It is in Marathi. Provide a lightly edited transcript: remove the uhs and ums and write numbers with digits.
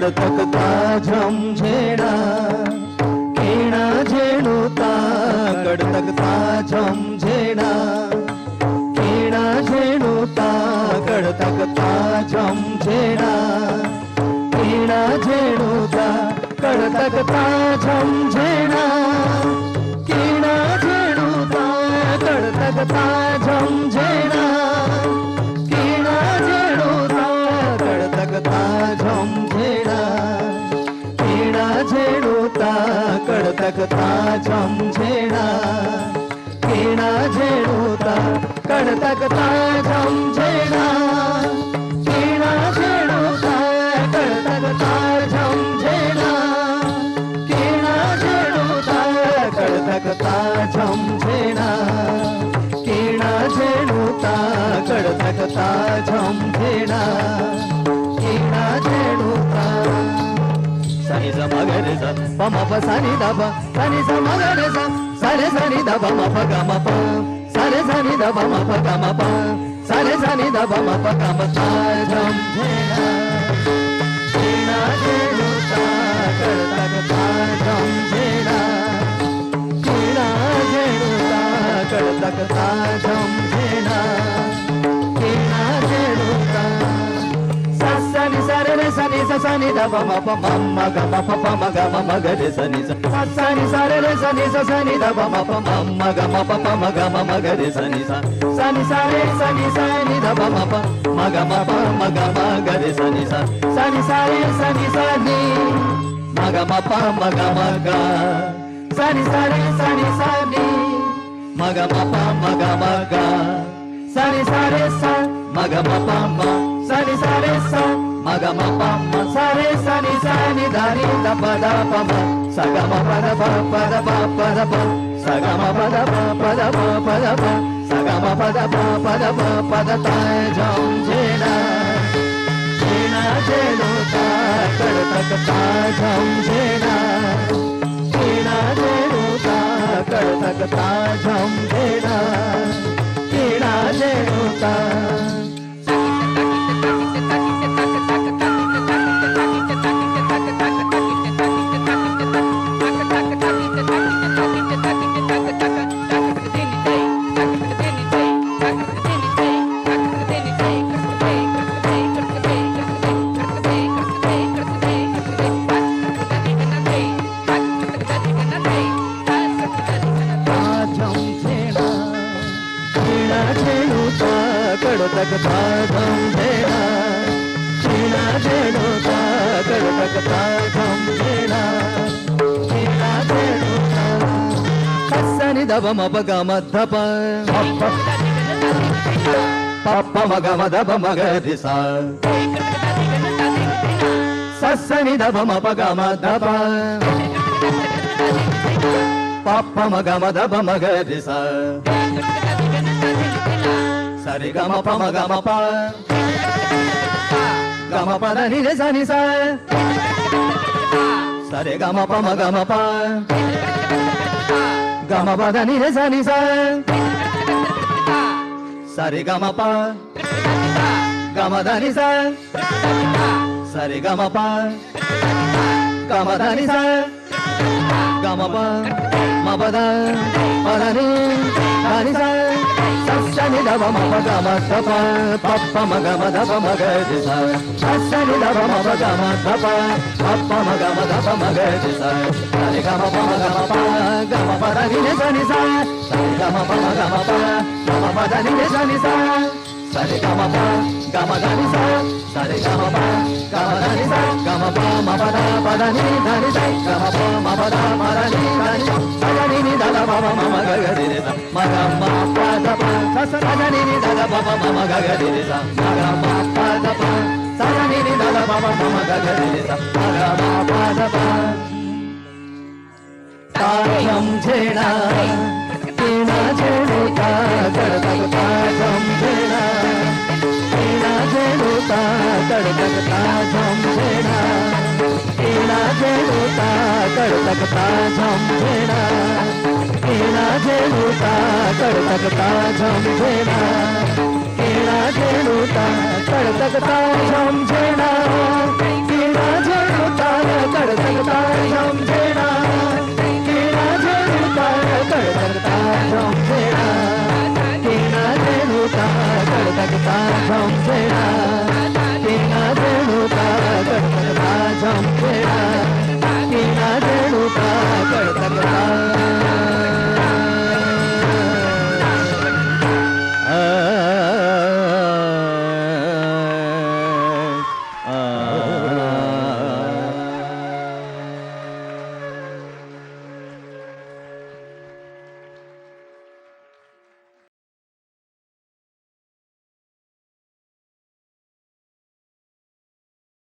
कडतकता झमझेणा केणा झेणुता कडतकता झमझेणा केणा झेणुता कडतकता झमझेणा केणा झेणुता कडतकता झमझेणा केणा झेणुता कडतकता झमझेणा केणा झेणुता कडतकता झमझेणा केणा झेणुता कडतकता झमझेणा केणा झेणुता कडतकता झमझेणा केणा झेणुता कडतकता झमझेणा केणा झेणुता कडतकता झमझेणा केणा झेणुता कडतकता झमझेणा केणा झेणुता सनी सा म ग रे सा प म प सा नि ध प सनी सा म ग रे सा सा रे सा नि ध प म प ग म प सा रे सा नि ध प म प ग म प सा रे सा नि ध प म प ग म ता झमझेणा केणा झेणुता कडतकता झमझेणा केणा झेणुता कडतकता झमझेणा केणा झेणुता सा सा नि सा रे सा नि सा सा नि ध प म प म म ग म प प म ग म म ग रे सा नि सा सा नि सा रे सा नि सा सा नि ध प म प म म ग म प प म ग म म ग रे सा नि सा नि सा रे सा नि सा नि ध प म प म ग म प म ग म ग रे सा नि सा नि सा रे सा नि सा नि म ग म प म ग म ग सा नि सा रे सा नि सा नि म ग म प म ग म ग सा नि सा रे सा म ग म प म सा नि सा रे सा म ग म प म सा रे सा नि ध नि ध प ध प म सा ग म प ध प प ध प प ध प सा ग म प ध प प ध प प ध प सा ग म प ध प प ध प प ध ता झमझेणा केणा झेणुता कडतकता झमझेणा केणा झेणुता कडतकता झमझेणा केणा झेणुता कडतकता झमझेणा केणा झेणुता कडतकता झमझेणा केणा झेणुता सा नि ध प म प ग म ध प प प म ग म ध प म ग रे सा सा नि ध प म प ग म ध प प प म ग म ध प म ग रे सा सा रे ग म प म ग म प ग म प ध नि रे सा नि सा सा रे ग म प म ग म प ग म प ध नि रे सा नि सा सा रे ग म प ग म ध नि सा सा रे ग म प ग म ध नि सा ग म प म प ध प ध नि सा नि सा सा नि ध प म प ग म ध प प प म ग म ध प म ग रे सा सा नि ध प म प ग म ध प प प म ग म ध प म ग रे सा सा रे ग म प म ग म प ग म प ध नि रे सा नि सा सा रे ग म प म ग म प ग म प ध नि रे सा नि सा सा रे ग म प ग म ध नि सा सा रे ग म प ग म ध नि सा ग म प म प ध प ध नि ध नि सा ग म प म प ध प ध नि ध नि सा सा ग नि ध ध प म म ग ग रे सा म ग म प ध प सा सा ग नि ध ध प म म ग ग रे सा म ग म प ध प सा ग नि ध ध प म म ग ग रे सा म ग म प ध प ता झमझेणा केणा झेणुता कडतकता झमझेणा केणा झेणुता कडतकता झमझेणा केणा झेणुता कडतकता झमझेणा केणा झेणुता कडतकता झमझेणा केणा झेणुता कडतकता झमझेणा केणा झेणुता झम